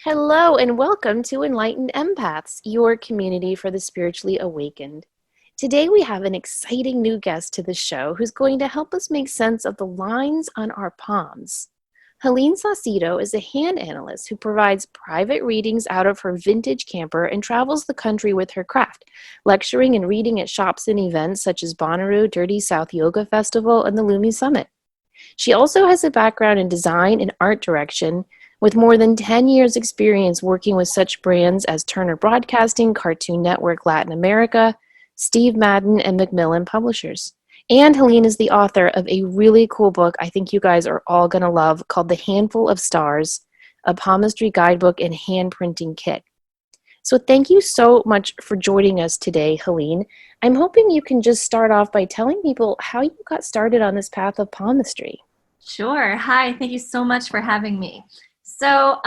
Hello, and welcome to Enlightened Empaths, your community for the spiritually awakened. Today, we have an exciting new guest to the show who's going to help us make sense of the lines on our palms. Helene Saucedo is a hand analyst who provides private readings out of her vintage camper and travels the country with her craft, lecturing and reading at shops and events such as Bonnaroo, Dirty South Yoga Festival, and the Lumi Summit. She also has a background in design and art direction, with more than 10 years' experience working with such brands as Turner Broadcasting, Cartoon Network Latin America, Steve Madden, and Macmillan Publishers. And Helene is the author of a really cool book I think you guys are all going to love called The Handful of Stars, a palmistry guidebook and hand printing kit. So thank you so much for joining us today, Helene. I'm hoping you can just start off by telling people how you got started on this path of palmistry. Sure. Hi, thank you so much for having me. So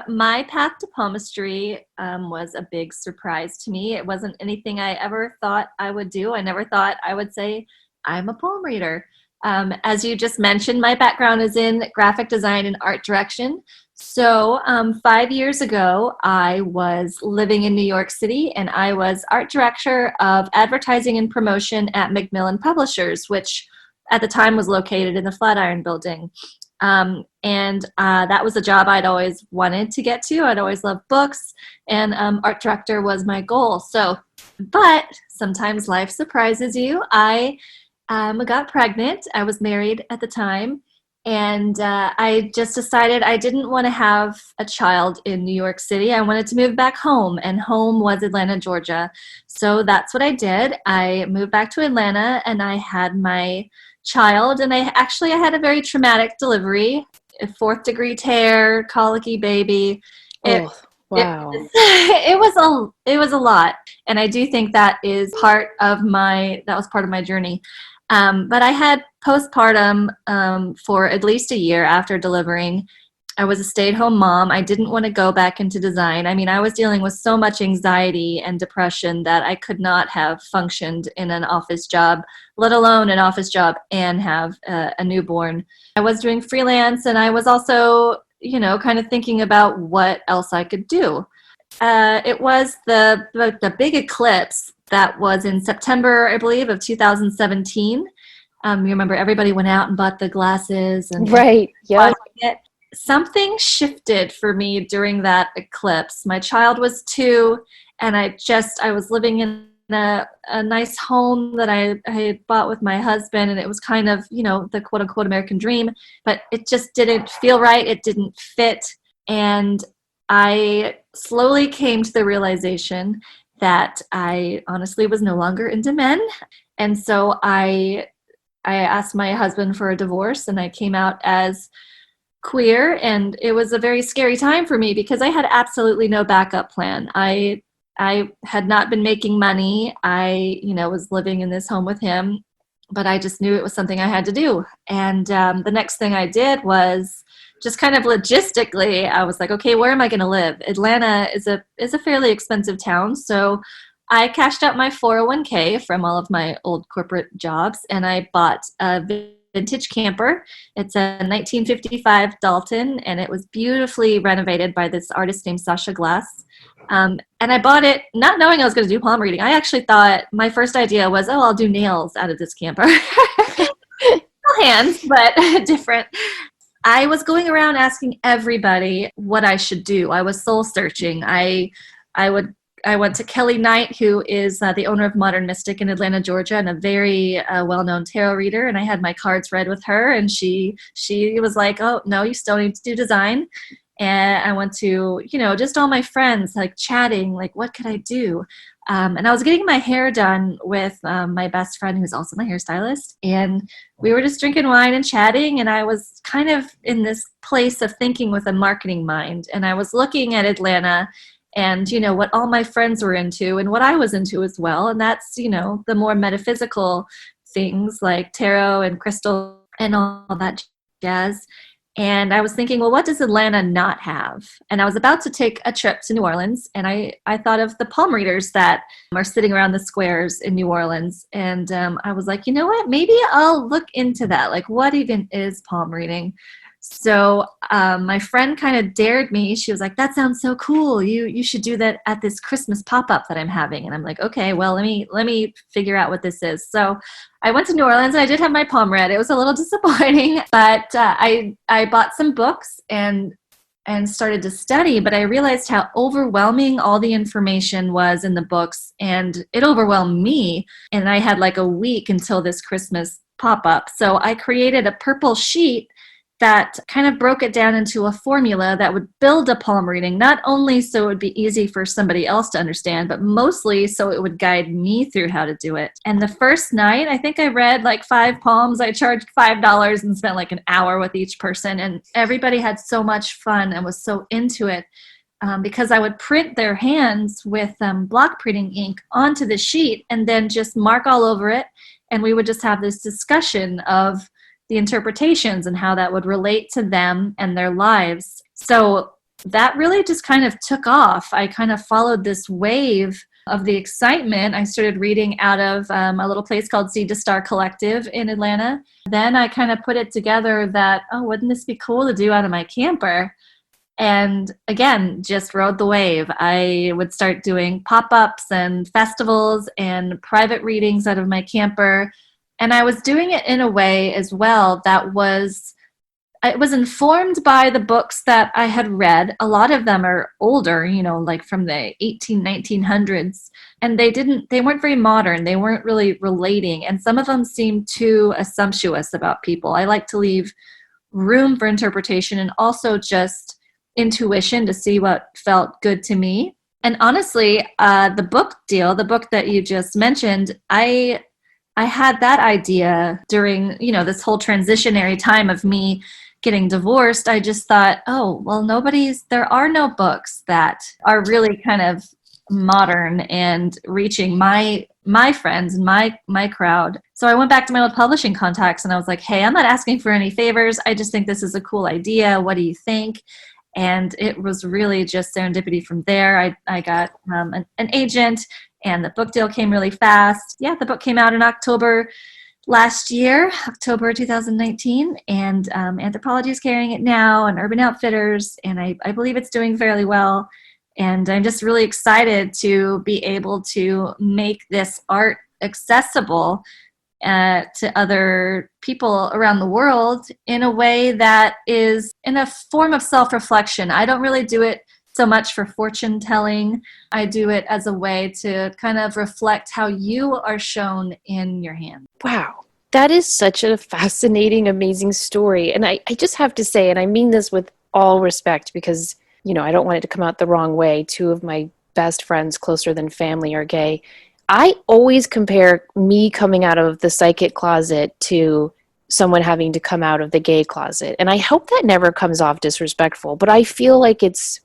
my path to palmistry was a big surprise to me. It wasn't anything I ever thought I would do. I never thought I would say, I'm a palm reader. As you just mentioned, my background is in graphic design and art direction. So 5 years ago, I was living in New York City, and I was art director of advertising and promotion at Macmillan Publishers, which at the time was located in the Flatiron Building. That was a job I'd always wanted to get to. I'd always loved books, and art director was my goal. But sometimes life surprises you. I got pregnant. I was married at the time, and I just decided I didn't want to have a child in New York City. I wanted to move back home, and home was Atlanta, Georgia. So that's what I did. I moved back to Atlanta, and I had my child, and I had a very traumatic delivery, a 4th-degree tear, colicky baby. Wow. It was a lot, and I do think that was part of my journey. But I had postpartum for at least a year after delivering. I was a stay-at-home mom. I didn't want to go back into design. I mean, I was dealing with so much anxiety and depression that I could not have functioned in an office job, let alone an office job and have a newborn. I was doing freelance, and I was also, kind of thinking about what else I could do. It was the big eclipse that was in September, I believe, of 2017. You remember everybody went out and bought the glasses and Right. Yep. Something shifted for me during that eclipse. My child was 2, and I was living in a nice home that I had bought with my husband, and it was kind of, the quote unquote American dream, but it just didn't feel right. It didn't fit. And I slowly came to the realization that I honestly was no longer into men. And so I asked my husband for a divorce, and I came out as queer, and it was a very scary time for me because I had absolutely no backup plan. I had not been making money. I, was living in this home with him, but I just knew it was something I had to do. And the next thing I did was just kind of logistically, I was like, okay, where am I going to live? Atlanta is a fairly expensive town, so I cashed out my 401k from all of my old corporate jobs, and I bought a vintage camper. It's a 1955 Dalton, and it was beautifully renovated by this artist named Sasha Glass. And I bought it not knowing I was going to do palm reading. I actually thought my first idea was, I'll do nails out of this camper. Hands, but different. I was going around asking everybody what I should do. I was soul searching. I went to Kelly Knight, who is the owner of Modern Mystic in Atlanta, Georgia, and a very well-known tarot reader. And I had my cards read with her, and she was like, "Oh no, you still need to do design." And I went to, just all my friends, like chatting, like, what could I do? And I was getting my hair done with my best friend, who's also my hairstylist. And we were just drinking wine and chatting. And I was kind of in this place of thinking with a marketing mind. And I was looking at Atlanta and, what all my friends were into and what I was into as well. And that's, the more metaphysical things like tarot and crystal and all that jazz. And I was thinking, well, what does Atlanta not have? And I was about to take a trip to New Orleans, and I thought of the palm readers that are sitting around the squares in New Orleans. And I was like, you know what? Maybe I'll look into that. Like, what even is palm reading? So my friend kind of dared me. She was like, "That sounds so cool. You should do that at this Christmas pop up that I'm having." And I'm like, "Okay, well let me figure out what this is." So I went to New Orleans and I did have my palm read. It was a little disappointing, but I bought some books and started to study. But I realized how overwhelming all the information was in the books, and it overwhelmed me. And I had like a week until this Christmas pop up. So I created a purple sheet that kind of broke it down into a formula that would build a palm reading, not only so it would be easy for somebody else to understand, but mostly so it would guide me through how to do it. And the first night, I think I read like 5 palms. I charged $5 and spent like an hour with each person. And everybody had so much fun and was so into it. Because I would print their hands with block printing ink onto the sheet and then just mark all over it. And we would just have this discussion of the interpretations and how that would relate to them and their lives. So that really just kind of took off. I kind of followed this wave of the excitement. I started reading out of a little place called Seed to Star Collective in Atlanta. Then I kind of put it together that, oh, wouldn't this be cool to do out of my camper? And again, just rode the wave. I would start doing pop-ups and festivals and private readings out of my camper. And I was doing it in a way as well that it was informed by the books that I had read. A lot of them are older, like from the 1900s. And they weren't very modern. They weren't really relating. And some of them seemed too assumptuous about people. I like to leave room for interpretation and also just intuition to see what felt good to me. And honestly, the book that you just mentioned, I had that idea during, this whole transitionary time of me getting divorced. I just thought, oh, well, there are no books that are really kind of modern and reaching my friends and my crowd. So I went back to my old publishing contacts and I was like, hey, I'm not asking for any favors. I just think this is a cool idea. What do you think? And it was really just serendipity from there. I got an agent, and the book deal came really fast. Yeah, the book came out in October last year, October 2019, and Anthropology is carrying it now, and Urban Outfitters, and I believe it's doing fairly well. And I'm just really excited to be able to make this art accessible to other people around the world in a way that is in a form of self-reflection. I don't really do it so much for fortune telling. I do it as a way to kind of reflect how you are shown in your hand. Wow. That is such a fascinating, amazing story. And I just have to say, and I mean this with all respect because, I don't want it to come out the wrong way. 2 of my best friends, closer than family, are gay. I always compare me coming out of the psychic closet to someone having to come out of the gay closet. And I hope that never comes off disrespectful, but I feel like it's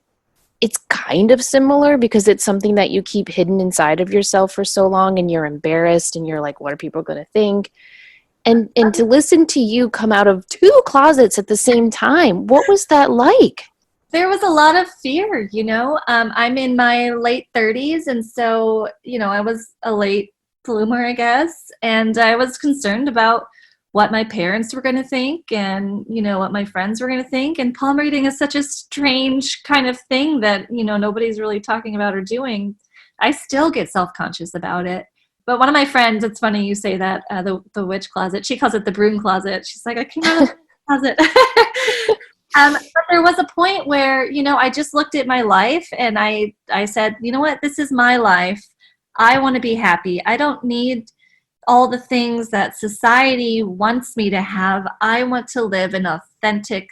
kind of similar because it's something that you keep hidden inside of yourself for so long and you're embarrassed and you're like, what are people going to think? And to listen to you come out of 2 closets at the same time, what was that like? There was a lot of fear, I'm in my late 30s. And so, I was a late bloomer, I guess. And I was concerned about what my parents were going to think and, what my friends were going to think. And palm reading is such a strange kind of thing that, nobody's really talking about or doing. I still get self-conscious about it. But one of my friends, it's funny you say that, the witch closet, she calls it the broom closet. She's like, I came out of the closet. But there was a point where, I just looked at my life and I said, you know what, this is my life. I want to be happy. I don't need all the things that society wants me to have. I want to live an authentic,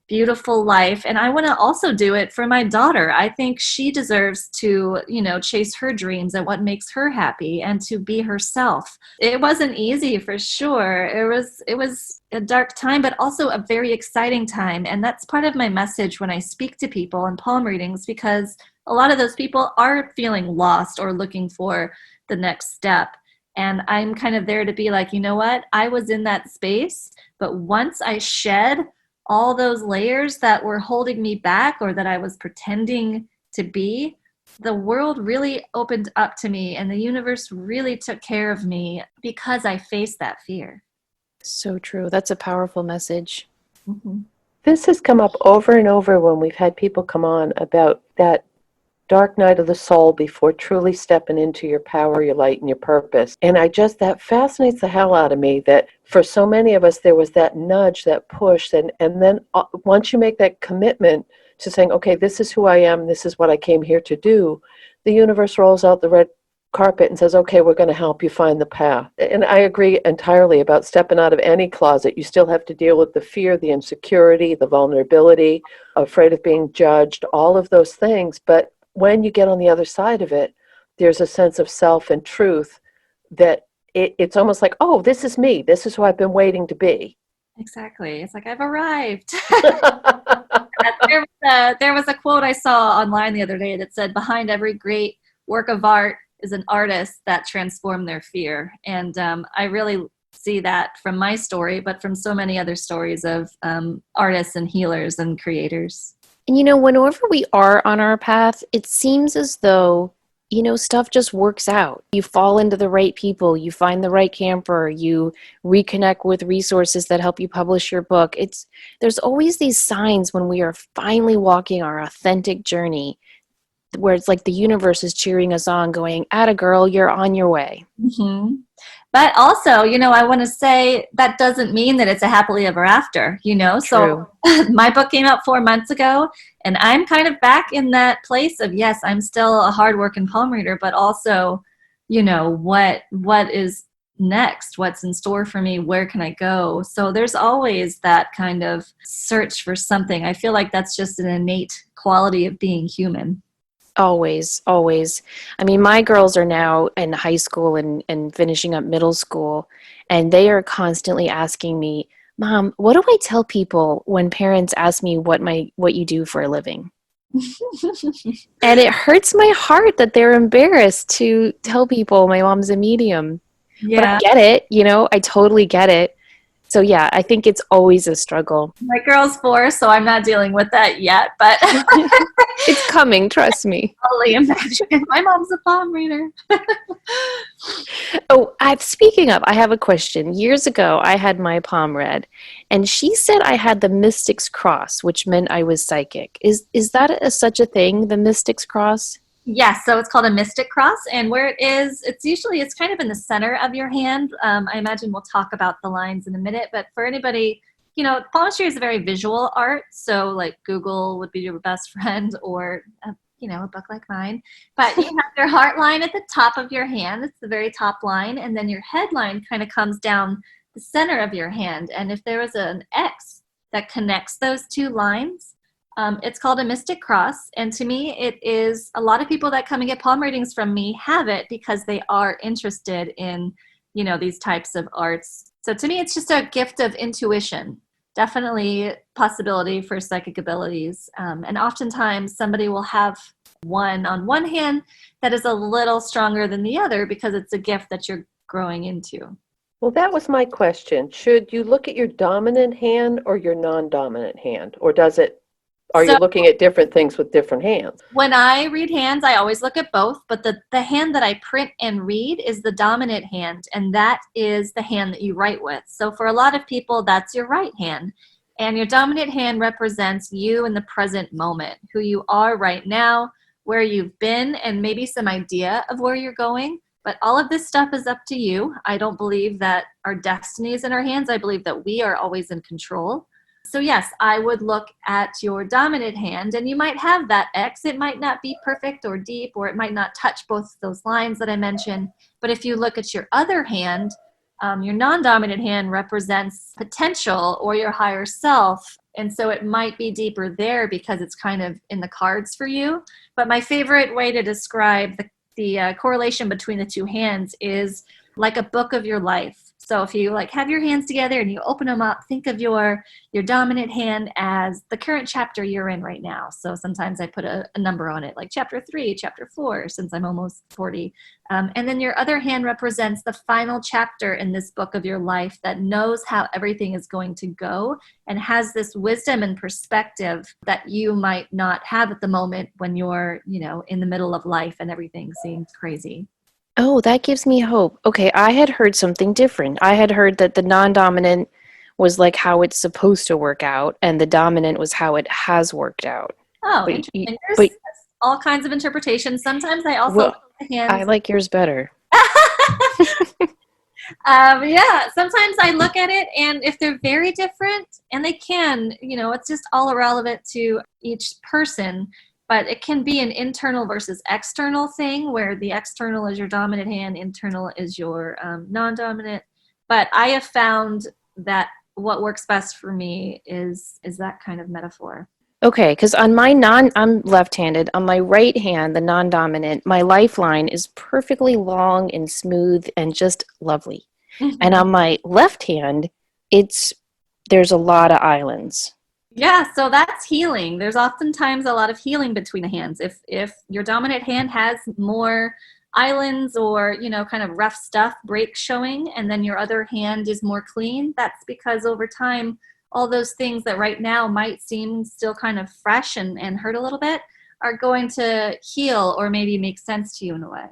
beautiful life. And I want to also do it for my daughter. I think she deserves to, chase her dreams and what makes her happy and to be herself. It wasn't easy for sure. It was a dark time, but also a very exciting time. And that's part of my message when I speak to people in palm readings, because a lot of those people are feeling lost or looking for the next step. And I'm kind of there to be like, you know what? I was in that space, but once I shed all those layers that were holding me back or that I was pretending to be, the world really opened up to me and the universe really took care of me because I faced that fear. So true. That's a powerful message. Mm-hmm. This has come up over and over when we've had people come on about that dark night of the soul before truly stepping into your power, your light, and your purpose. And that fascinates the hell out of me that for so many of us, there was that nudge, that push. And then once you make that commitment to saying, okay, this is who I am, this is what I came here to do, the universe rolls out the red carpet and says, okay, we're going to help you find the path. And I agree entirely about stepping out of any closet. You still have to deal with the fear, the insecurity, the vulnerability, afraid of being judged, all of those things. But when you get on the other side of it, there's a sense of self and truth that it's almost like, oh, this is me. This is who I've been waiting to be. Exactly. It's like I've arrived. There was a quote I saw online the other day that said, behind every great work of art is an artist that transformed their fear. And I really see that from my story, but from so many other stories of artists and healers and creators. And whenever we are on our path, it seems as though, stuff just works out. You fall into the right people, you find the right camper, you reconnect with resources that help you publish your book. There's always these signs when we are finally walking our authentic journey where it's like the universe is cheering us on, going, "Atta girl, you're on your way." Mm-hmm. But also, I want to say that doesn't mean that it's a happily ever after, True. So my book came out 4 months ago, and I'm kind of back in that place of, yes, I'm still a hardworking palm reader, but also, what is next? What's in store for me? Where can I go? So there's always that kind of search for something. I feel like that's just an innate quality of being human. Always, always. I mean, my girls are now in high school and finishing up middle school, and they are constantly asking me, "Mom, what do I tell people when parents ask me what you do for a living?" And it hurts my heart that they're embarrassed to tell people my mom's a medium. But I Yeah. get it, I totally get it. So yeah, I think it's always a struggle. My girl's 4, so I'm not dealing with that yet, but It's coming, trust me. totally imagine. My mom's a palm reader. Oh, speaking of, I have a question. Years ago, I had my palm read, and she said I had the Mystic's Cross, which meant I was psychic. Is that such a thing, the Mystic's Cross? Yes, so it's called a mystic cross, and where it is, it's kind of in the center of your hand. I imagine we'll talk about the lines in a minute, but for anybody, palmistry is a very visual art, so like Google would be your best friend, or a book like mine. But you have your heart line at the top of your hand; it's the very top line, and then your head line kind of comes down the center of your hand. And if there was an X that connects those two lines, it's called a mystic cross, and to me, it is a lot of people that come and get palm readings from me have it because they are interested in, these types of arts. So to me, it's just a gift of intuition, definitely possibility for psychic abilities. And oftentimes, somebody will have one on one hand that is a little stronger than the other because it's a gift that you're growing into. Well, that was my question. Should you look at your dominant hand or your non-dominant hand? Or are So you looking at different things with different hands? when I read hands, I always look at both, but the hand that I print and read is the dominant hand, and that is the hand that you write with. So for a lot of people, that's your right hand. And your dominant hand represents you in the present moment, who you are right now, where you've been, and maybe some idea of where you're going. But all of this stuff is up to you. I don't believe that our destiny is in our hands. I believe that we are always in control. So yes, I would look at your dominant hand, and you might have that X. It might not be perfect or deep, or it might not touch both those lines that I mentioned. But if you look at your other hand, your non-dominant hand represents potential or your higher self. And so it might be deeper there because it's kind of in the cards for you. But my favorite way to describe the correlation between the two hands is like a book of your life. So if you have your hands together and you open them up, think of your dominant hand as the current chapter you're in right now. So sometimes I put a number on it, like chapter 3, chapter 4, since I'm almost 40. And then your other hand represents the final chapter in this book of your life that knows how everything is going to go and has this wisdom and perspective that you might not have at the moment when you're, in the middle of life and everything seems crazy. Oh, that gives me hope. Okay, I had heard something different. I had heard that the non-dominant was like how it's supposed to work out, and the dominant was how it has worked out. Oh, But interesting. but There's all kinds of interpretations. Sometimes I also well, look at the I hands. like yours better. Yeah, sometimes I look at it, and if they're very different, and they can, it's just all irrelevant to each person, but it can be an internal versus external thing where the external is your dominant hand, internal is your non-dominant. But I have found that what works best for me is that kind of metaphor. Okay, because I'm left-handed. On my right hand, the non-dominant, my lifeline is perfectly long and smooth and just lovely. And Mhm. on my left hand, there's a lot of islands. Yeah, so that's healing. There's oftentimes a lot of healing between the hands. If your dominant hand has more islands or, kind of rough stuff, breaks showing, and then your other hand is more clean, that's because over time, all those things that right now might seem still kind of fresh and hurt a little bit are going to heal or maybe make sense to you in a way.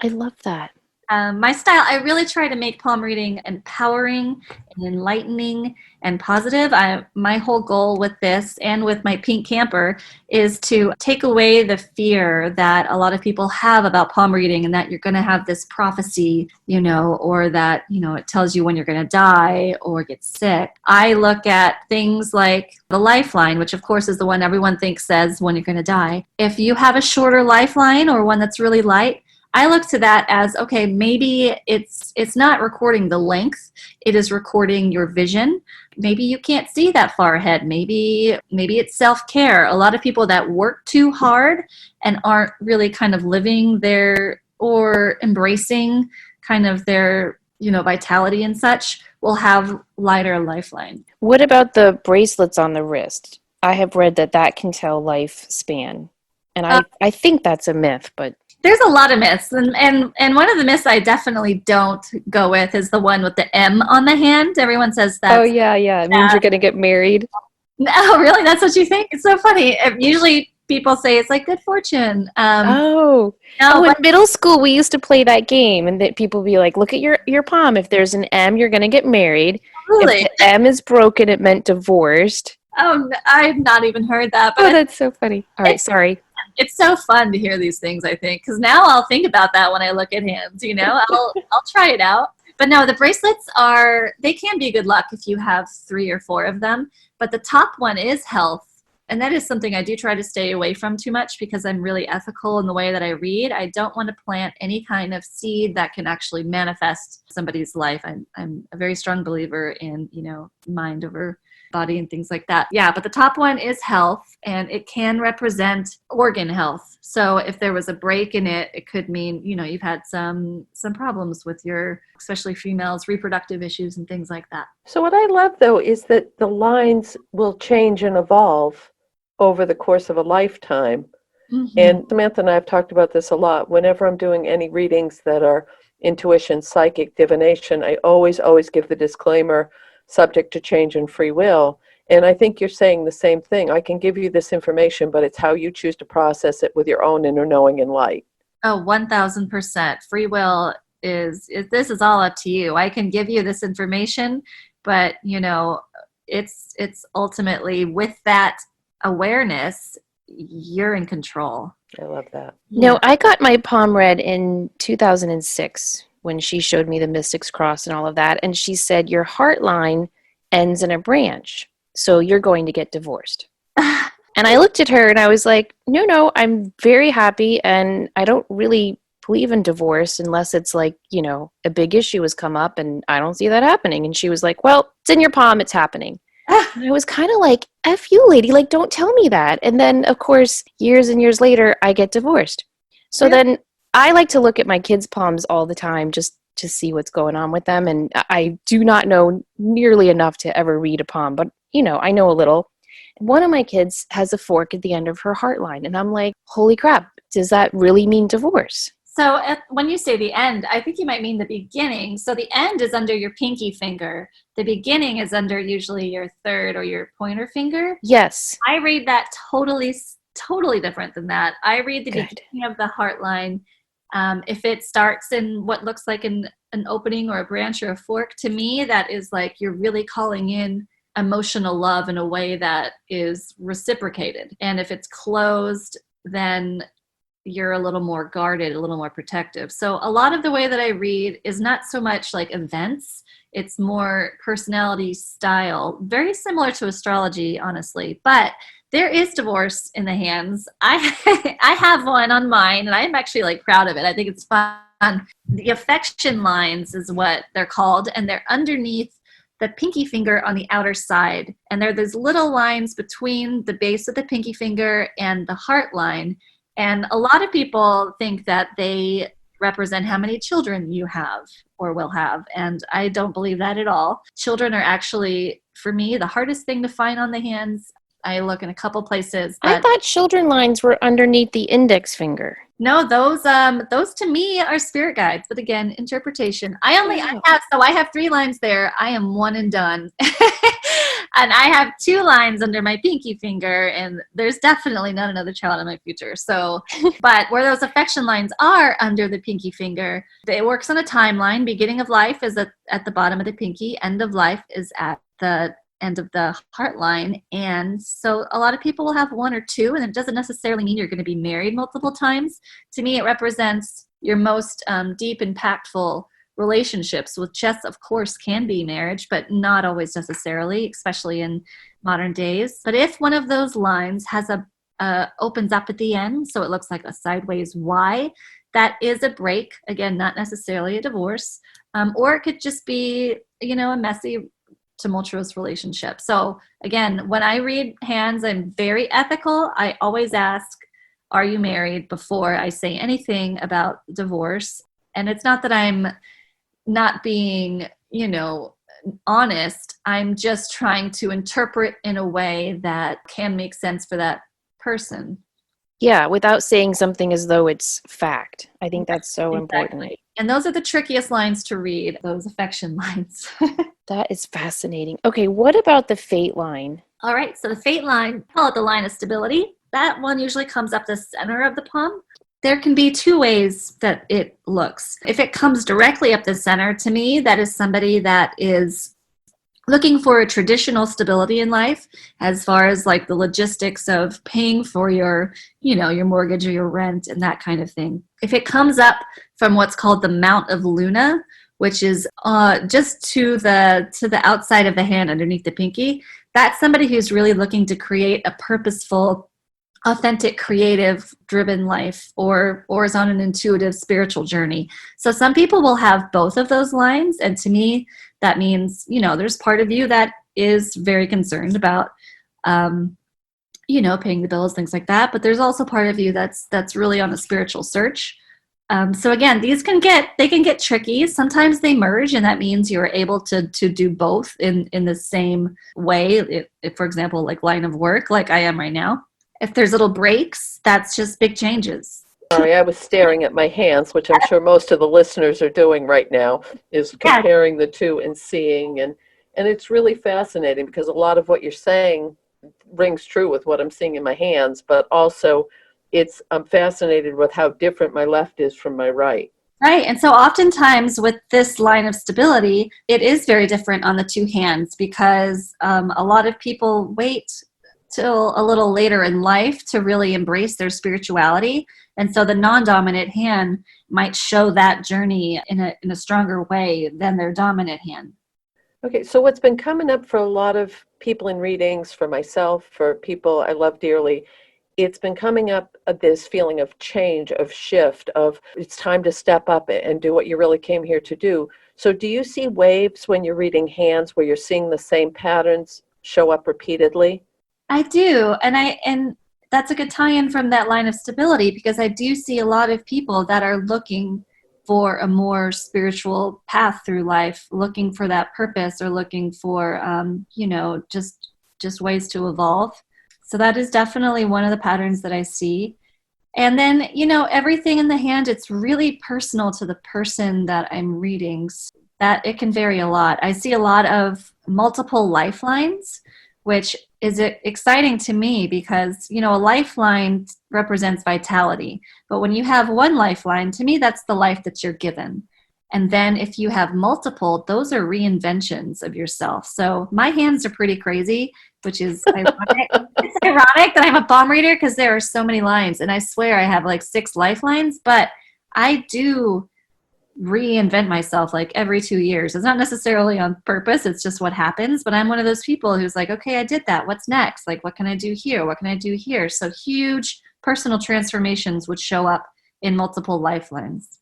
I love that. My style, I really try to make palm reading empowering and enlightening and positive. My whole goal with this and with my pink camper is to take away the fear that a lot of people have about palm reading and that you're going to have this prophecy, or that, it tells you when you're going to die or get sick. I look at things like the lifeline, which of course is the one everyone thinks says when you're going to die. If you have a shorter lifeline or one that's really light, I look to that as, okay, maybe it's not recording the length, it is recording your vision. Maybe you can't see that far ahead. Maybe it's self-care. A lot of people that work too hard and aren't really kind of living their or embracing kind of their, vitality and such will have lighter lifeline. What about the bracelets on the wrist? I have read that can tell lifespan. And I think that's a myth, but There's a lot of myths, and one of the myths I definitely don't go with is the one with the M on the hand. Everyone says oh that's yeah, it means you're gonna get married. no, really, that's what you think. It's so funny. Usually, people say it's like good fortune. Oh, No, in but middle school we used to play that game, and that people be like, "Look at your palm. If there's an M, you're gonna get married. If really, the M is broken, it meant divorced." I've not even heard that. Oh, But that's so funny. All right, it's sorry. it's so fun to hear these things. I think because now I'll think about that when I look at hands. I'll try it out. But no, the bracelets they can be good luck if you have 3 or 4 of them. But the top one is health. And that is something I do try to stay away from too much because I'm really ethical in the way that I read. I don't want to plant any kind of seed that can actually manifest somebody's life. I'm a very strong believer in, mind over body and things like that. Yeah, but the top one is health, and it can represent organ health. So if there was a break in it, it could mean, you've had some problems with your, especially females, reproductive issues and things like that. So what I love, though, is that the lines will change and evolve over the course of a lifetime. Mm-hmm. And Samantha and I have talked about this a lot. Whenever I'm doing any readings that are intuition, psychic, divination, I always give the disclaimer, subject to change and free will. And I think you're saying the same thing. I can give you this information, but it's how you choose to process it with your own inner knowing and light. Oh, 1000%. Free will this is all up to you. I can give you this information, but it's ultimately with that awareness, you're in control. I love that. No, I got my palm read in 2006 when she showed me the Mystic's Cross and all of that. And she said, your heart line ends in a branch, so you're going to get divorced. And I looked at her and I was like, no, I'm very happy. And I don't really believe in divorce unless it's like, a big issue has come up and I don't see that happening. And she was like, well, it's in your palm, it's happening. And I was kind of like, F you, lady, like, don't tell me that. And then, of course, years and years later, I get divorced. So Really? then I like to look at my kids' palms all the time just to see what's going on with them. And I do not know nearly enough to ever read a palm, but, I know a little. One of my kids has a fork at the end of her heart line. And I'm like, holy crap, does that really mean divorce? So when you say the end, I think you might mean the beginning. So the end is under your pinky finger. The beginning is under usually your third or your pointer finger. Yes. I read that totally different than that. I read the Good. beginning of the heart line If it starts in what looks like an opening or a branch or a fork, to me, that is like you're really calling in emotional love in a way that is reciprocated. And if it's closed, then you're a little more guarded, a little more protective. So a lot of the way that I read is not so much like events, it's more personality style, very similar to astrology, honestly. But there is divorce in the hands. I I have one on mine, and I'm actually like proud of it. I think it's fun. The affection lines is what they're called, and they're underneath the pinky finger on the outer side. And there are these little lines between the base of the pinky finger and the heart line. And a lot of people think that they represent how many children you have or will have. And I don't believe that at all. Children are actually, for me, the hardest thing to find on the hands. I look in a couple places, I but thought children lines were underneath the index finger. no, those to me are spirit guides. But again, interpretation. I Wow. have 3 lines there. I am one and done. And I have 2 lines under my pinky finger, and there's definitely not another child in my future. So, but where those affection lines are under the pinky finger, it works on a timeline. Beginning of life is at the bottom of the pinky. End of life is at the end of the heart line. And so a lot of people will have 1 or 2, and it doesn't necessarily mean you're going to be married multiple times. To me, it represents your most deep, impactful relationships, which just, of course, can be marriage, but not always necessarily, especially in modern days. But if one of those lines has opens up at the end, so it looks like a sideways Y, that is a break. Again, not necessarily a divorce, or it could just be, a messy, tumultuous relationship. So again, when I read hands, I'm very ethical. I always ask, are you married, before I say anything about divorce. And it's not that I'm not being, honest. I'm just trying to interpret in a way that can make sense for that person. Yeah, without saying something as though it's fact. I think that's so important. Exactly. And those are the trickiest lines to read, those affection lines. That is fascinating. Okay, what about the fate line? All right, so the fate line, call it the line of stability. That one usually comes up the center of the palm. There can be 2 ways that it looks. If it comes directly up the center, to me, that is somebody that is looking for a traditional stability in life, as far as like the logistics of paying for your mortgage or your rent and that kind of thing. If it comes up from what's called the Mount of Luna, which is just to the outside of the hand underneath the pinky, that's somebody who's really looking to create a purposeful, authentic, creative driven life, or is on an intuitive spiritual journey. So some people will have both of those lines, and to me that means there's part of you that is very concerned about paying the bills, things like that, but there's also part of you that's really on a spiritual search. So again, these can get tricky. Sometimes they merge, and that means you're able to do both in the same way. If, for example, like line of work, like I am right now, if there's little breaks, that's just big changes. Sorry, I was staring at my hands, which I'm sure most of the listeners are doing right now, is comparing the two and seeing. And it's really fascinating because a lot of what you're saying rings true with what I'm seeing in my hands, but also I'm fascinated with how different my left is from my right. Right. And so oftentimes with this line of stability, it is very different on the 2 hands, because a lot of people wait till a little later in life to really embrace their spirituality. And so the non-dominant hand might show that journey in a stronger way than their dominant hand. Okay, so what's been coming up for a lot of people in readings, for myself, for people I love dearly, it's been coming up this feeling of change, of shift, of it's time to step up and do what you really came here to do. So do you see waves when you're reading hands where you're seeing the same patterns show up repeatedly? I do. And that's a good tie-in from that line of stability, because I do see a lot of people that are looking for a more spiritual path through life, looking for that purpose, or looking for, just ways to evolve. So that is definitely one of the patterns that I see. And then, everything in the hand, it's really personal to the person that I'm reading. That it can vary a lot. I see a lot of multiple lifelines, which is it exciting to me because, you know, a lifeline represents vitality. But when you have one lifeline, to me, that's the life that you're given. And then if you have multiple, those are reinventions of yourself. So my hands are pretty crazy, which is ironic. It's ironic that I'm a palm reader because there are so many lines. And I swear I have like 6 lifelines, but I do reinvent myself like every 2 years. It's not necessarily on purpose. It's just what happens. But I'm one of those people who's like, okay, I did that. What's next? Like, what can I do here? What can I do here? So huge personal transformations would show up in multiple lifelines.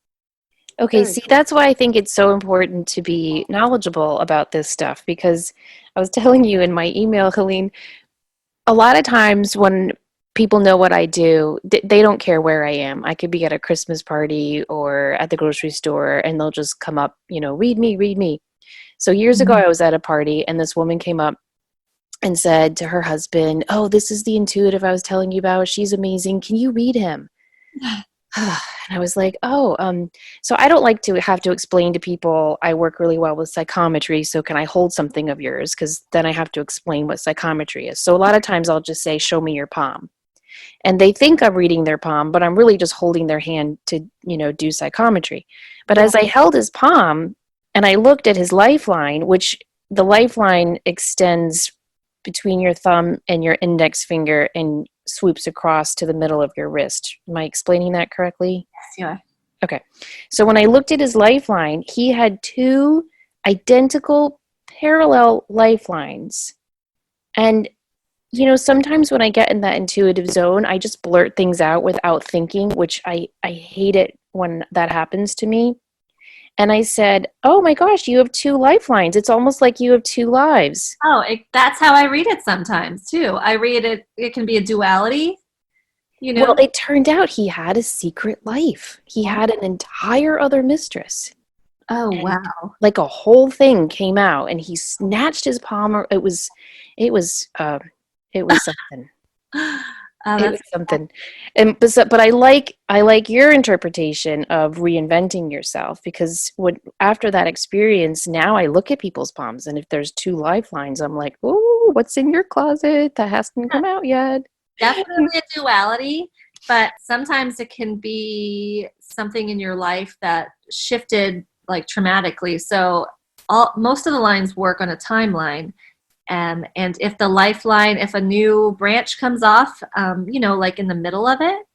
Okay, Very see, cool. that's why I think it's so important to be knowledgeable about this stuff because I was telling you in my email, Helene, a lot of times when people know what I do, they don't care where I am. I could be at a Christmas party or at the grocery store and they'll just come up, read me, read me. So years ago, Mhm. I was at a party and this woman came up and said to her husband, "Oh, this is the intuitive I was telling you about. She's amazing. Can you read him?" And I was like, "Oh, so I don't like to have to explain to people I work really well with psychometry. So can I hold something of yours? Because then I have to explain what psychometry is. So a lot of times I'll just say, show me your palm. And they think I'm reading their palm, but I'm really just holding their hand to, do psychometry. But Yeah. as I held his palm and I looked at his lifeline, which the lifeline extends between your thumb and your index finger and swoops across to the middle of your wrist. Am I explaining that correctly? Yes, you are. Okay. So when I looked at his lifeline, he had 2 identical parallel lifelines. And sometimes when I get in that intuitive zone, I just blurt things out without thinking, which I hate it when that happens to me. And I said, "Oh my gosh, you have 2 lifelines. It's almost like you have 2 lives." Oh, that's how I read it sometimes too. I read it, it can be a duality, you Well, know? it turned out he had a secret life. He Oh, had an entire other mistress. oh, And wow. like a whole thing came out and he snatched his palm. It was, uh, it was something. It was That's something. But I like your interpretation of reinventing yourself because after that experience, now I look at people's palms and if there's 2 lifelines, I'm like, "Oh, what's in your closet that hasn't come out yet?" definitely a duality, but sometimes it can be something in your life that shifted like traumatically. So most of the lines work on a timeline. And if the lifeline, if a new branch comes off, like in the middle of it,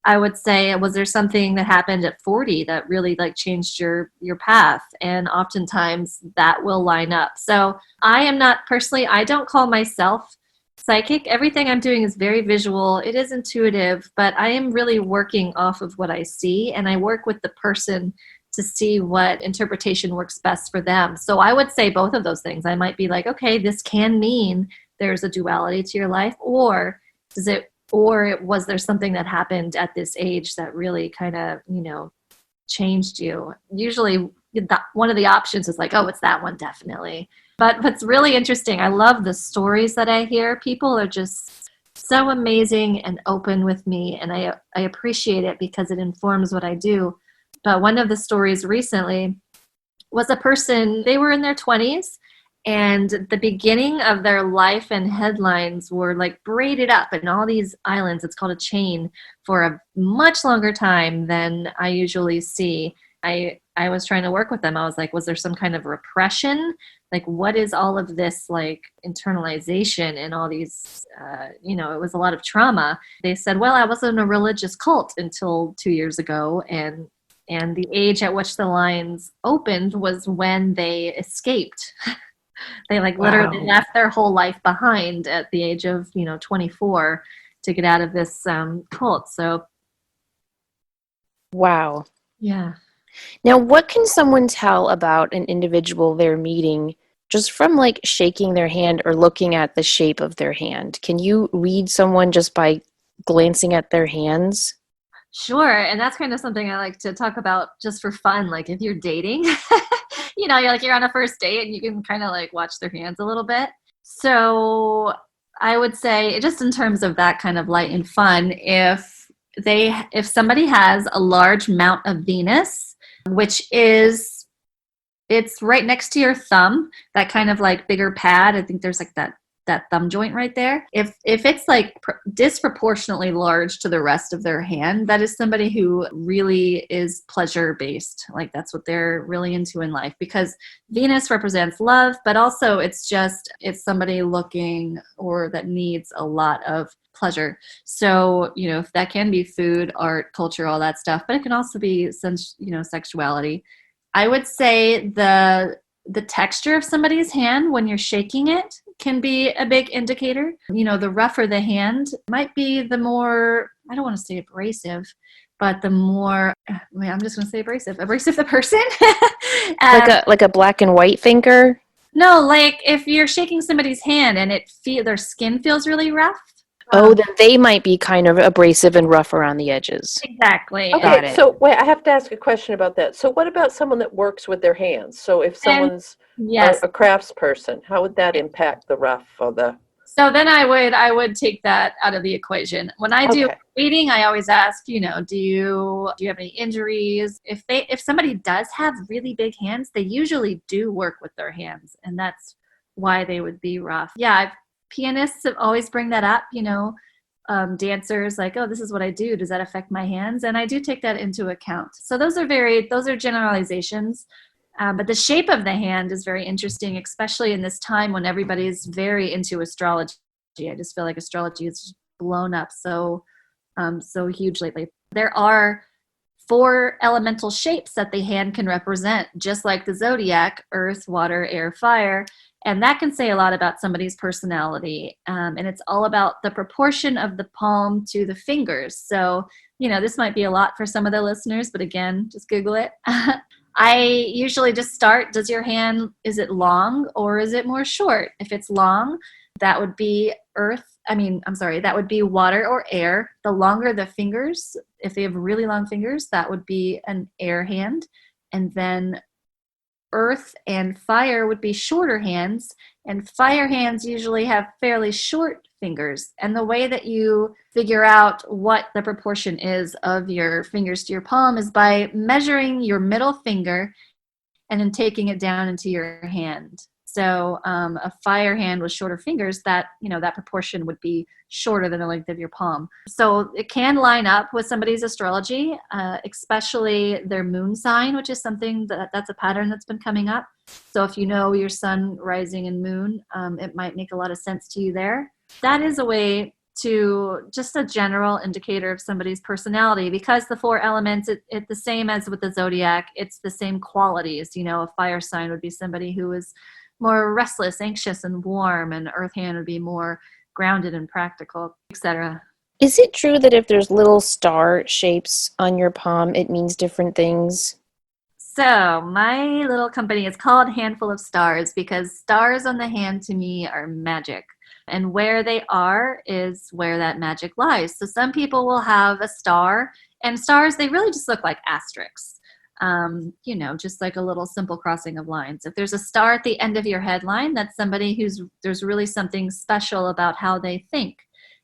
I would say, was there something that happened at 40 that really like changed your path? And oftentimes that will line up. So I am not personally, I don't call myself psychic. Everything I'm doing is very visual. It is intuitive, but I am really working off of what I see, and I work with the person to see what interpretation works best for them. So I would say both of those things. I might be like, okay, this can mean there's a duality to your life, or was there something that happened at this age that really kind of, changed you? Usually one of the options is like, oh, it's that one, definitely. But what's really interesting, I love the stories that I hear. People are just so amazing and open with me, and I appreciate it because it informs what I do. But one of the stories recently was a person, they were in their 20s, and the beginning of their life and headlines were like braided up in all these islands. It's called a chain for a much longer time than I usually see. I was trying to work with them. I was like, was there some kind of repression? Like, what is all of this like internalization and all these, it was a lot of trauma. They said, well, I was in a religious cult until 2 years ago. And the age at which the lines opened was when they escaped. They like literally Wow. left their whole life behind at the age of 24 to get out of this cult. So Wow. yeah. Now, what can someone tell about an individual they're meeting just from like shaking their hand or looking at the shape of their hand? Can you read someone just by glancing at their hands? Sure. And that's kind of something I like to talk about just for fun. Like if you're dating, you're on a first date and you can kind of like watch their hands a little bit. So I would say just in terms of that kind of light and fun, if somebody has a large amount of Venus, which it's right next to your thumb, that kind of like bigger pad. I think there's like that that thumb joint right there. If it's like disproportionately large to the rest of their hand, that is somebody who really is pleasure based. Like that's what they're really into in life, because Venus represents love, but also it's somebody looking or that needs a lot of pleasure. So, if that can be food, art, culture, all that stuff, but it can also be sexuality. I would say the texture of somebody's hand when you're shaking it can be a big indicator. The rougher the hand might be the more, I don't want to say abrasive, but the more, I'm just going to say abrasive the person. Like a black and white finger? No, like if you're shaking somebody's hand and their skin feels really rough. Oh, then they might be kind of abrasive and rough around the edges. Exactly. Got Okay, it. so wait, I have to ask a question about that. So what about someone that works with their hands? So if someone's Yes. a crafts person, how would that impact the rough or the... So then I would take that out of the equation. When I do Okay. reading, I always ask, do you have any injuries? If somebody does have really big hands, they usually do work with their hands, and that's why they would be rough. Yeah, pianists always bring that up, dancers like, oh, this is what I do. Does that affect my hands? And I do take that into account. So those are generalizations. But the shape of the hand is very interesting, especially in this time when everybody's very into astrology. I just feel like astrology is blown up so huge lately. There are 4 elemental shapes that the hand can represent, just like the zodiac: earth, water, air, fire. And that can say a lot about somebody's personality. And it's all about the proportion of the palm to the fingers. So, this might be a lot for some of the listeners, but again, just Google it. I usually just start, is it long or is it more short? If it's long, that would be that would be water or air. The longer the fingers, if they have really long fingers, that would be an air hand. And then earth and fire would be shorter hands, and fire hands usually have fairly short fingers. And the way that you figure out what the proportion is of your fingers to your palm is by measuring your middle finger and then taking it down into your hand. So a fire hand with shorter fingers, that proportion would be shorter than the length of your palm. So it can line up with somebody's astrology, especially their moon sign, which is something that's a pattern that's been coming up. So if you know your sun, rising, and moon, it might make a lot of sense to you there. That is a way to just a general indicator of somebody's personality, because the 4 elements, it's the same as with the zodiac. It's the same qualities. A fire sign would be somebody who is more restless, anxious, and warm, and earth hand would be more grounded and practical, etc. Is it true that if there's little star shapes on your palm, it means different things? So my little company is called Handful of Stars because stars on the hand to me are magic. And where they are is where that magic lies. So some people will have a star, and stars, they really just look like asterisks. Just like a little simple crossing of lines. If there's a star at the end of your headline, that's somebody there's really something special about how they think.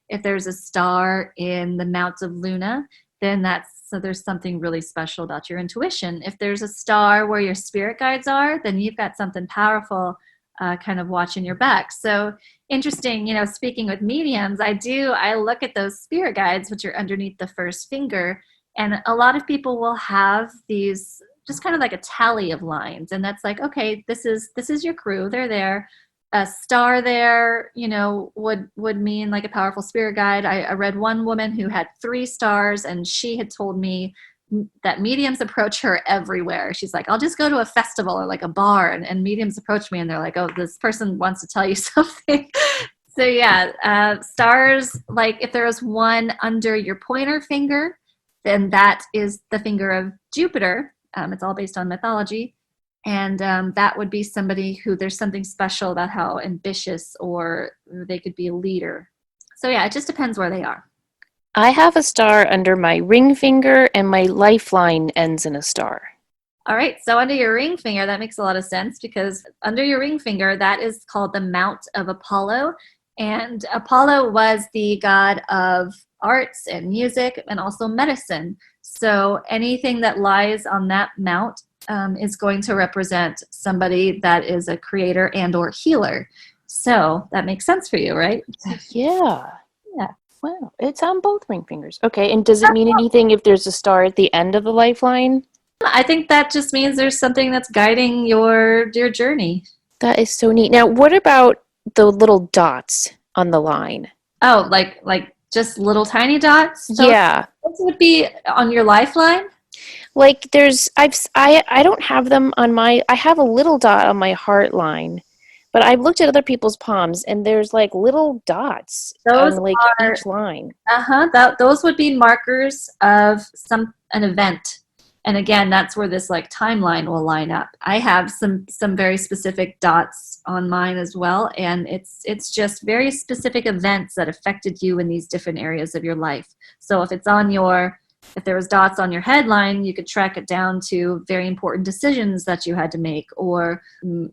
If there's a star in the Mount of Luna, then there's something really special about your intuition. If there's a star where your spirit guides are, then you've got something powerful kind of watching your back. So interesting, speaking with mediums, I look at those spirit guides, which are underneath the first finger. And a lot of people will have these just kind of like a tally of lines. And that's like, okay, this is your crew. They're there. A star there, would mean like a powerful spirit guide. I read one woman who had 3 stars, and she had told me that mediums approach her everywhere. She's like, I'll just go to a festival or like a bar, and mediums approach me and they're like, oh, this person wants to tell you something. So yeah, stars, like if there was one under your pointer finger, then that is the finger of Jupiter. It's all based on mythology. And that would be somebody who there's something special about how ambitious, or they could be a leader. So yeah, it just depends where they are. I have a star under my ring finger, and my lifeline ends in a star. All right, so under your ring finger, that makes a lot of sense, because under your ring finger, that is called the Mount of Apollo. And Apollo was the god of arts and music and also medicine. So anything that lies on that mount is going to represent somebody that is a creator and or healer. So that makes sense for you, right? Yeah. Yeah. Wow. It's on both ring fingers. Okay. And does it mean anything if there's a star at the end of the lifeline? I think that just means there's something that's guiding your journey. That is so neat. Now, what about the little dots on the line? Oh, like just little tiny dots. Yeah. Those would be on your lifeline. Like I don't have them on I have a little dot on my heart line, but I've looked at other people's palms and there's like little dots Those on like are each line. those would be markers of an event. And again, that's where this like timeline will line up. I have some very specific dots on mine as well, and it's just very specific events that affected you in these different areas of your life. So if there was dots on your headline, you could track it down to very important decisions that you had to make, or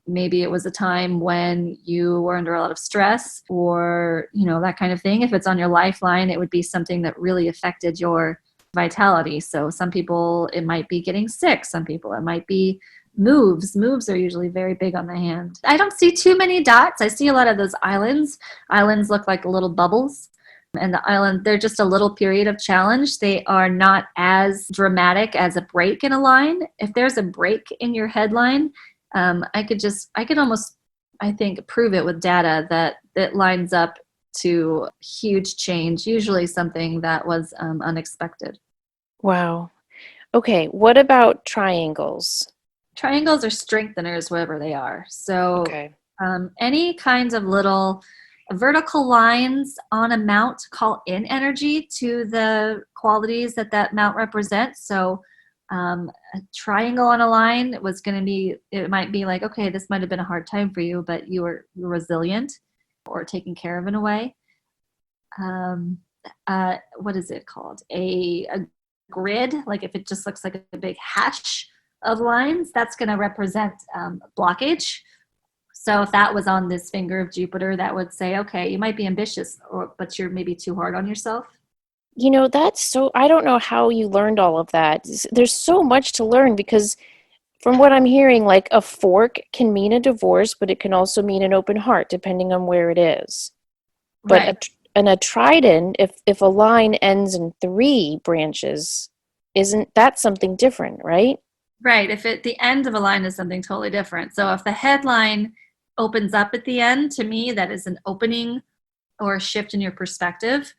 maybe it was a time when you were under a lot of stress, or that kind of thing. If it's on your lifeline, it would be something that really affected your vitality. So some people, it might be getting sick. Some people, it might be moves. Moves are usually very big on the hand. I don't see too many dots. I see a lot of those islands. Islands look like little bubbles. And the island, they're just a little period of challenge. They are not as dramatic as a break in a line. If there's a break in your headline, I could almost, I think, prove it with data that it lines up to huge change, usually something that was unexpected. Wow. Okay, what about triangles? Triangles are strengtheners wherever they are. So Okay. any kinds of little vertical lines on a mount call in energy to the qualities that mount represents. So a triangle on a line was going to be, it might be like, okay, this might have been a hard time for you, but you were resilient or taken care of in a way. What is it called? A grid, like if it just looks like a big hash of lines, that's going to represent blockage. So if that was on this finger of Jupiter, that would say, okay, you might be ambitious, but you're maybe too hard on yourself. I don't know how you learned all of that. There's so much to learn because from what I'm hearing, like a fork can mean a divorce, but it can also mean an open heart, depending on where it is. But Right. a trident, if a line ends in 3 branches, isn't that something different, right? Right. If the end of a line is something totally different. So if the headline opens up at the end, to me, that is an opening or a shift in your perspective.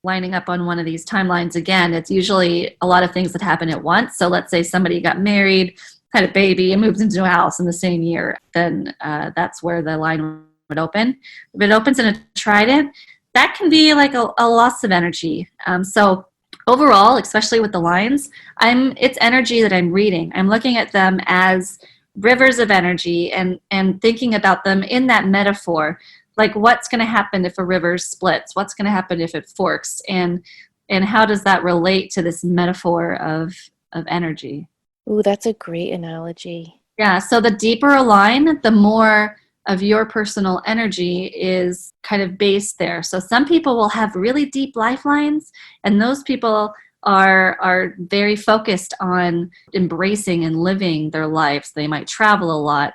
Lining up on one of these timelines again, it's usually a lot of things that happen at once. So let's say somebody got married, had a baby, and moved into a house in the same year, then that's where the line would open. If it opens in a trident, that can be like a loss of energy. So overall, especially with the lines, it's energy that I'm reading. I'm looking at them as rivers of energy and thinking about them in that metaphor. Like what's going to happen if a river splits? What's going to happen if it forks? And how does that relate to this metaphor of energy? Ooh, that's a great analogy. Yeah, so the deeper a line, the more of your personal energy is kind of based there. So some people will have really deep lifelines, and those people are very focused on embracing and living their lives. They might travel a lot,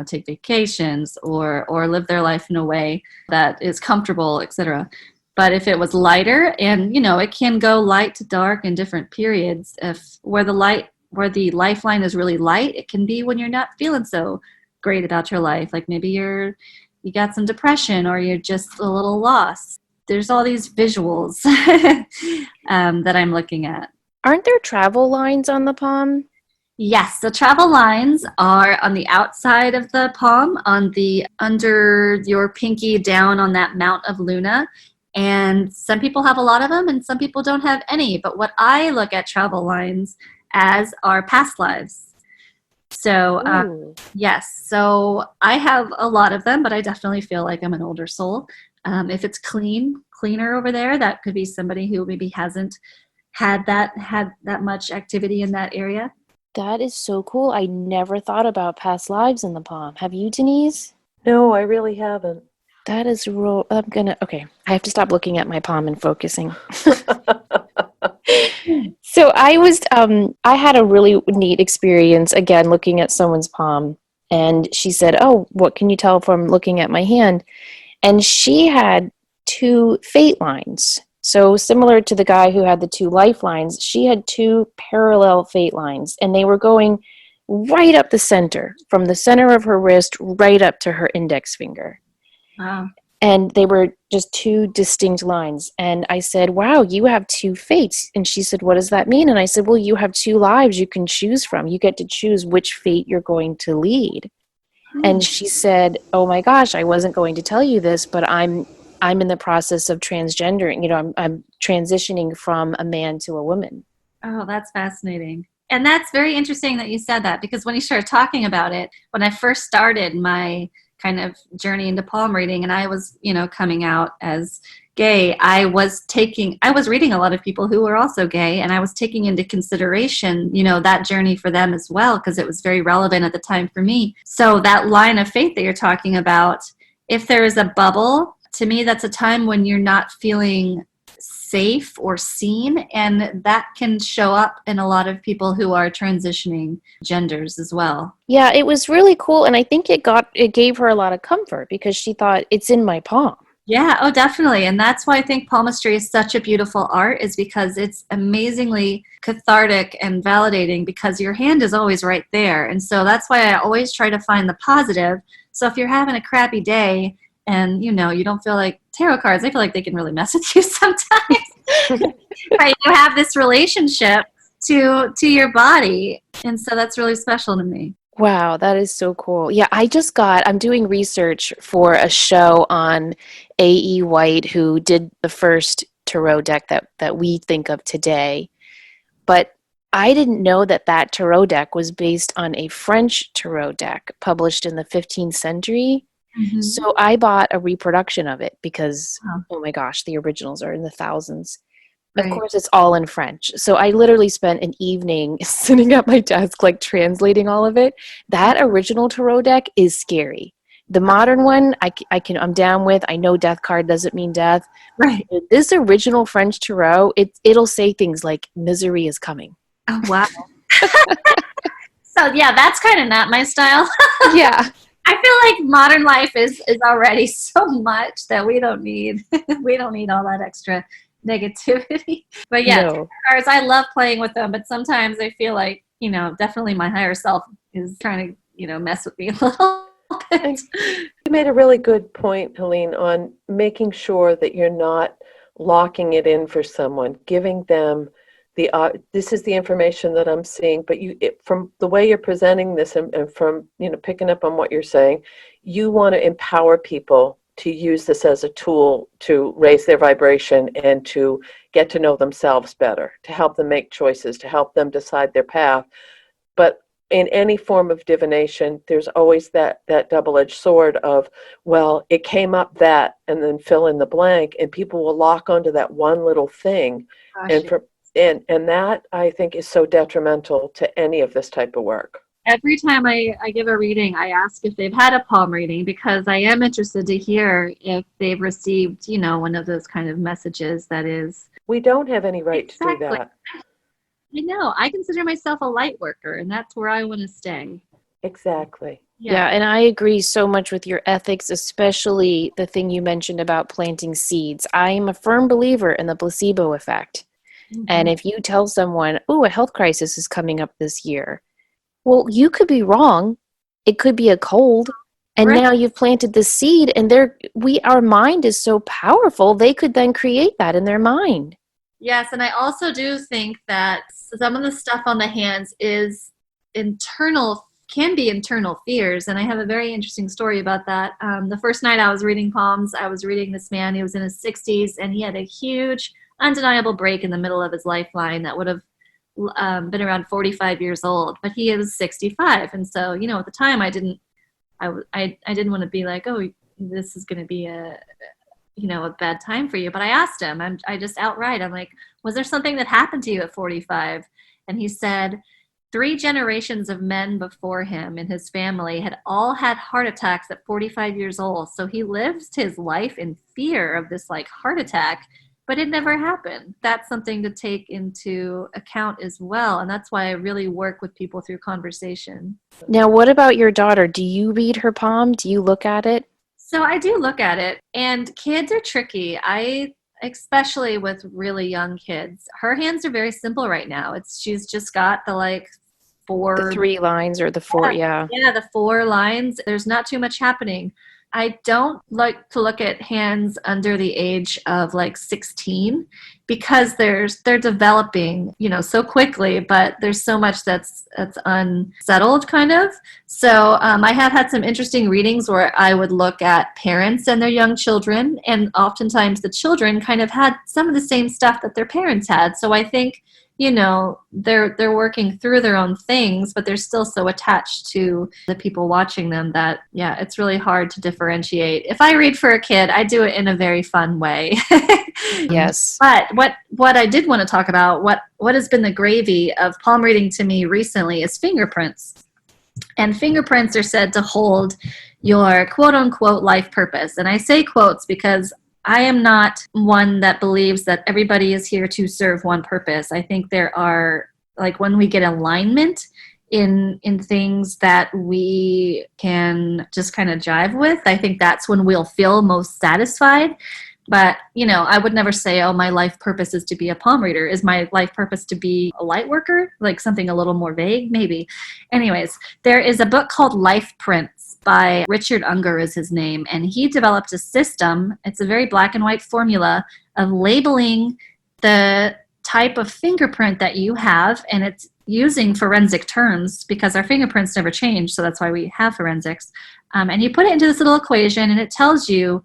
take vacations or live their life in a way that is comfortable, etc. But if it was lighter, and it can go light to dark in different periods. If where the lifeline is really light, it can be when you're not feeling so great about your life. Like maybe you got some depression or you're just a little lost. There's all these visuals that I'm looking at. Aren't there travel lines on the palm? Yes, the travel lines are on the outside of the palm, under your pinky down on that mount of Luna. And some people have a lot of them and some people don't have any. But what I look at travel lines as are past lives. So, yes, so I have a lot of them, but I definitely feel like I'm an older soul. If it's cleaner over there, that could be somebody who maybe hasn't had that much activity in that area. That is so cool. I never thought about past lives in the palm. Have you, Denise? No, I really haven't. That is real. Okay, I have to stop looking at my palm and focusing. So I had a really neat experience, again, looking at someone's palm. And she said, "Oh, what can you tell from looking at my hand?" And she had two fate lines. So similar to the guy who had the two lifelines, she had two parallel fate lines, and they were going right up the center, from the center of her wrist right up to her index finger. Wow. And they were just two distinct lines. And I said, "Wow, you have two fates." And she said, "What does that mean?" And I said, "Well, you have two lives you can choose from. You get to choose which fate you're going to lead." And she said, "Oh my gosh, I wasn't going to tell you this, but I'm in the process of transgendering. I'm transitioning from a man to a woman." Oh, that's fascinating. And that's very interesting that you said that, because when you started talking about it, when I first started my kind of journey into palm reading and I was, coming out as gay, I was reading a lot of people who were also gay, and I was taking into consideration, that journey for them as well, because it was very relevant at the time for me. So that line of faith that you're talking about, if there is a bubble, to me, that's a time when you're not feeling safe or seen, and that can show up in a lot of people who are transitioning genders as well. Yeah, it was really cool, and I think it gave her a lot of comfort because she thought, it's in my palm. Yeah, oh, definitely. And that's why I think palmistry is such a beautiful art, is because it's amazingly cathartic and validating, because your hand is always right there. And so that's why I always try to find the positive. So if you're having a crappy day and, you don't feel like tarot cards, I feel like they can really mess with you sometimes. Right? You have this relationship to your body. And so that's really special to me. Wow, that is so cool. Yeah, I'm doing research for a show on A.E. White, who did the first tarot deck that we think of today. But I didn't know that tarot deck was based on a French tarot deck published in the 15th century. Mm-hmm. So I bought a reproduction of it because, Wow. oh my gosh, the originals are in the thousands. Of Right. course, it's all in French. So I literally spent an evening sitting at my desk, like translating all of it. That original tarot deck is scary. The modern one, I'm down with. I know death card doesn't mean death. Right. This original French tarot, it'll say things like misery is coming. Oh, wow. So yeah, that's kind of not my style. Yeah. I feel like modern life is already so much that we don't need all that extra negativity. But yeah, No. cards, I love playing with them, but sometimes I feel like, definitely my higher self is trying to, mess with me a little bit. You made a really good point, Helene, on making sure that you're not locking it in for someone, giving them this is the information that I'm seeing, but from the way you're presenting this and from, picking up on what you're saying, you want to empower people to use this as a tool to raise their vibration and to get to know themselves better, to help them make choices, to help them decide their path. But in any form of divination, there's always that double-edged sword of, well, it came up that, and then fill in the blank, and people will lock onto that one little thing. Gosh, And that, I think, is so detrimental to any of this type of work. every time I give a reading, I ask if they've had a palm reading, because I am interested to hear if they've received, one of those kind of messages that is. We don't have any right to do that. I know. I consider myself a light worker, and that's where I want to stay. Exactly. Yeah, and I agree so much with your ethics, especially the thing you mentioned about planting seeds. I am a firm believer in the placebo effect. Mm-hmm. And if you tell someone, "Oh, a health crisis is coming up this year," well, you could be wrong. It could be a cold. And Right. now you've planted the seed, and our mind is so powerful, they could then create that in their mind. Yes, and I also do think that some of the stuff on the hands can be internal fears. And I have a very interesting story about that. The first night I was reading palms, I was reading this man. He was in his 60s, and he had a huge, undeniable break in the middle of his lifeline that would have been around 45 years old, but he was 65. And so, at the time I didn't want to be like, oh, this is going to be a bad time for you. But I asked him, I'm like, was there something that happened to you at 45? And he said 3 generations of men before him in his family had all had heart attacks at 45 years old. So he lives his life in fear of this heart attack. but it never happened. That's something to take into account as well. And that's why I really work with people through conversation. Now, what about your daughter? Do you read her palm? Do you look at it? So I do look at it, and kids are tricky. Especially with really young kids, her hands are very simple right now. She's just got the like The four, 3 lines or the 4, yeah. yeah, the 4 lines. There's not too much happening. I don't like to look at hands under the age of like 16 because they're developing, so quickly, but there's so much that's unsettled kind of. So I have had some interesting readings where I would look at parents and their young children, and oftentimes the children kind of had some of the same stuff that their parents had. So I think they're working through their own things, but they're still so attached to the people watching them that, yeah, it's really hard to differentiate. If I read for a kid, I do it in a very fun way. Yes. But what I did want to talk about, what has been the gravy of palm reading to me recently is fingerprints. And fingerprints are said to hold your quote unquote life purpose. And I say quotes because I am not one that believes that everybody is here to serve one purpose. I think there are, like, when we get alignment in things that we can just kind of jive with, I think that's when we'll feel most satisfied. But, I would never say, oh, my life purpose is to be a palm reader. Is my life purpose to be a light worker? Like something a little more vague, maybe. Anyways, there is a book called Life Prints by Richard Unger is his name. And he developed a system. It's a very black and white formula of labeling the type of fingerprint that you have. And it's using forensic terms because our fingerprints never change. So that's why we have forensics. And you put it into this little equation and it tells you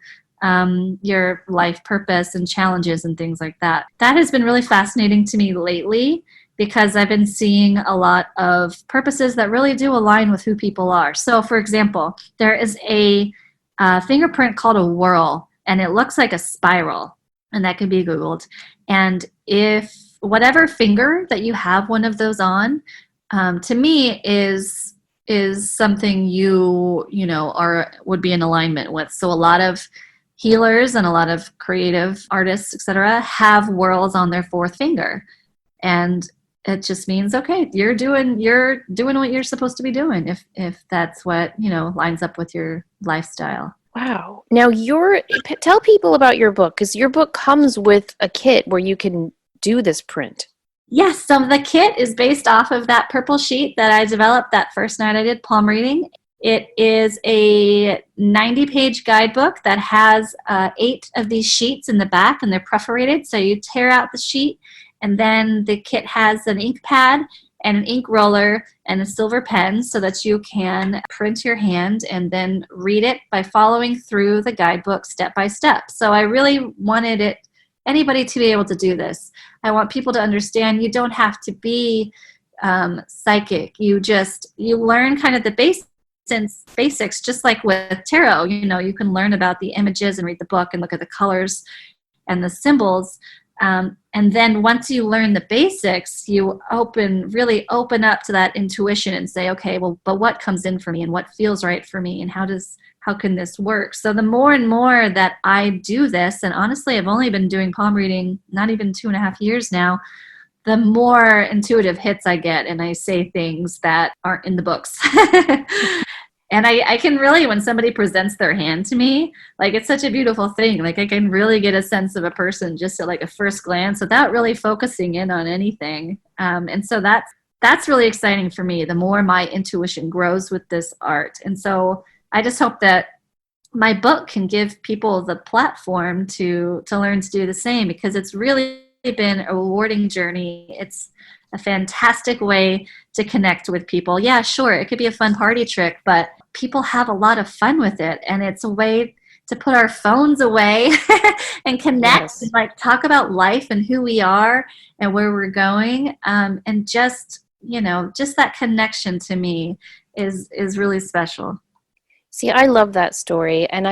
your life purpose and challenges and things like that. That has been really fascinating to me lately because I've been seeing a lot of purposes that really do align with who people are. So, for example, there is a fingerprint called a whorl, and it looks like a spiral, and that can be Googled. And if whatever finger that you have one of those on, to me is something you would be in alignment with. So a lot of healers and a lot of creative artists, etc., have whorls on their fourth finger, and it just means, okay, you're doing what you're supposed to be doing if that's what lines up with your lifestyle. Wow. Now, tell people about your book, because your book comes with a kit where you can do this print. Yes, so the kit is based off of that purple sheet that I developed that first night I did palm reading. It is a 90-page guidebook that has 8 of these sheets in the back, and they're perforated. So you tear out the sheet, and then the kit has an ink pad and an ink roller and a silver pen so that you can print your hand and then read it by following through the guidebook step by step. So I really wanted anybody to be able to do this. I want people to understand you don't have to be psychic. You learn kind of the basics, just like with tarot. You can learn about the images and read the book and look at the colors and the symbols. And then once you learn the basics, you really open up to that intuition and say, okay, well, but what comes in for me and what feels right for me and how can this work? So the more and more that I do this, and honestly, I've only been doing palm reading not even 2.5 years now, the more intuitive hits I get, and I say things that aren't in the books. And I can really, when somebody presents their hand to me, like, it's such a beautiful thing. Like, I can really get a sense of a person just at like a first glance without really focusing in on anything. And so that's really exciting for me, the more my intuition grows with this art. And so I just hope that my book can give people the platform to learn to do the same, because it's really been a rewarding journey. It's a fantastic way to connect with people. Yeah, sure, it could be a fun party trick, but people have a lot of fun with it, and it's a way to put our phones away and connect, Yes. and like talk about life and who we are and where we're going, and just that connection to me is really special. See, I love that story, and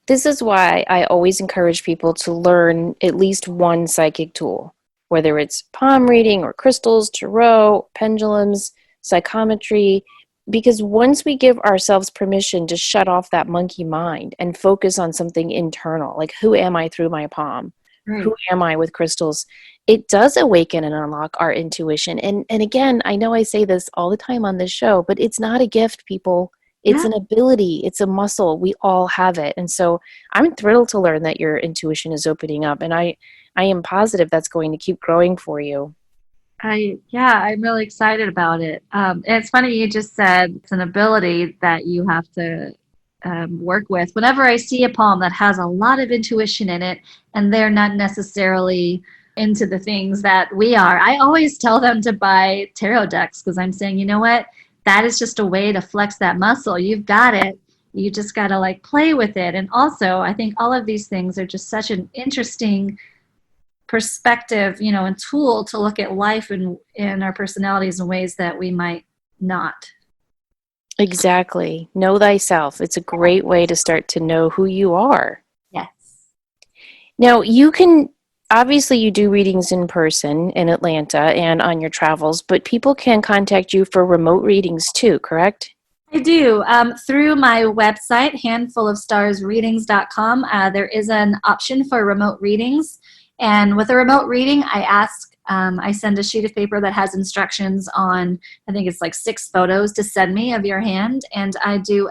this is why I always encourage people to learn at least one psychic tool, whether it's palm reading or crystals, tarot, pendulums, psychometry, because once we give ourselves permission to shut off that monkey mind and focus on something internal, like who am I through my palm, Right. who am I with crystals, it does awaken and unlock our intuition. And again, I know I say this all the time on this show, but it's not a gift, people. It's Yeah. an ability. It's a muscle. We all have it. And so I'm thrilled to learn that your intuition is opening up. And I am positive that's going to keep growing for you. I'm really excited about it. And it's funny you just said it's an ability that you have to work with. Whenever I see a poem that has a lot of intuition in it, and they're not necessarily into the things that we are, I always tell them to buy tarot decks because I'm saying, you know what? That is just a way to flex that muscle. You've got it. You just got to like play with it. And also, I think all of these things are just such an interesting perspective, and tool to look at life and our personalities in ways that we might not. Exactly. Know thyself. It's a great way to start to know who you are. Yes. Now, you can obviously you do readings in person in Atlanta and on your travels, but people can contact you for remote readings too, correct? I do. Through my website, handfulofstarsreadings.com, there is an option for remote readings. And with a remote reading, I send a sheet of paper that has instructions on, I think it's like 6 photos to send me of your hand. And I do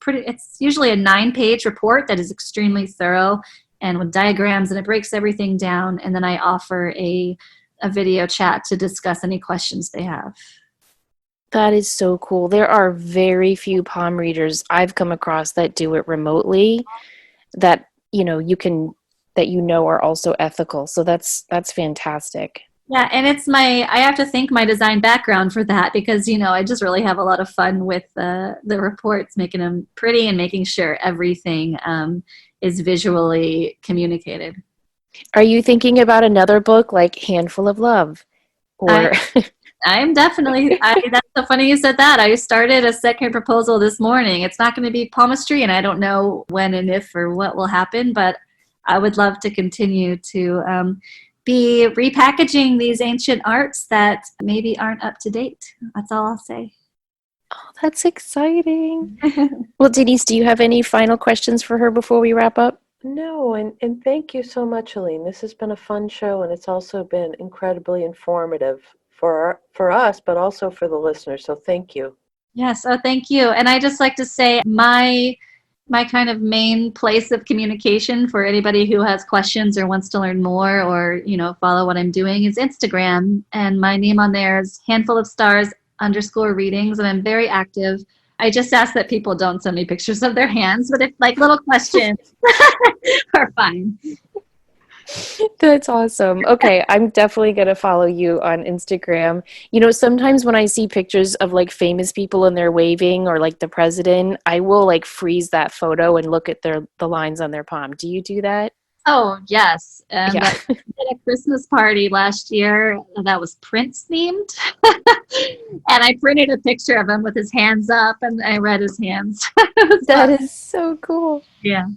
it's usually a 9-page report that is extremely thorough and with diagrams, and it breaks everything down. And then I offer a video chat to discuss any questions they have. That is so cool. There are very few palm readers I've come across that do it remotely that, are also ethical. So that's fantastic. Yeah, and I have to thank my design background for that because, I just really have a lot of fun with the reports, making them pretty and making sure everything is visually communicated. Are you thinking about another book like Handful of Love? Or I'm definitely, that's so funny you said that. I started a second proposal this morning. It's not going to be palmistry, and I don't know when and if or what will happen, but I would love to continue to be repackaging these ancient arts that maybe aren't up to date. That's all I'll say. Oh, that's exciting. Well, Denise, do you have any final questions for her before we wrap up? No, and thank you so much, Helene. This has been a fun show, and it's also been incredibly informative for us, but also for the listeners. So thank you. Yes, oh, thank you. And I just like to say my kind of main place of communication for anybody who has questions or wants to learn more or, follow what I'm doing is Instagram. And my name on there is handfulofstars_readings. And I'm very active. I just ask that people don't send me pictures of their hands, but if like little questions are fine. That's awesome. Okay, I'm definitely going to follow you on Instagram. Sometimes when I see pictures of like famous people and they're waving or like the president, I will like freeze that photo and look at the lines on their palm. Do you do that? Oh, yes. And Yeah. I did a Christmas party last year that was Prince themed. And I printed a picture of him with his hands up and I read his hands. That is so cool. Yeah.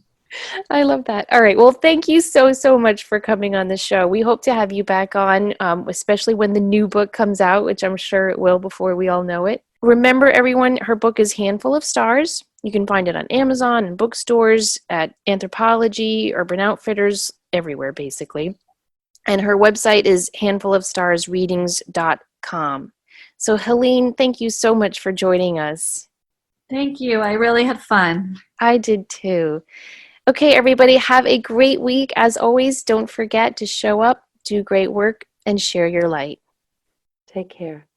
I love that. All right. Well, thank you so, so much for coming on the show. We hope to have you back on, especially when the new book comes out, which I'm sure it will before we all know it. Remember, everyone, her book is Handful of Stars. You can find it on Amazon and bookstores, at Anthropology, Urban Outfitters, everywhere, basically. And her website is handfulofstarsreadings.com. So, Helene, thank you so much for joining us. Thank you. I really had fun. I did too. Okay, everybody, have a great week. As always, don't forget to show up, do great work, and share your light. Take care.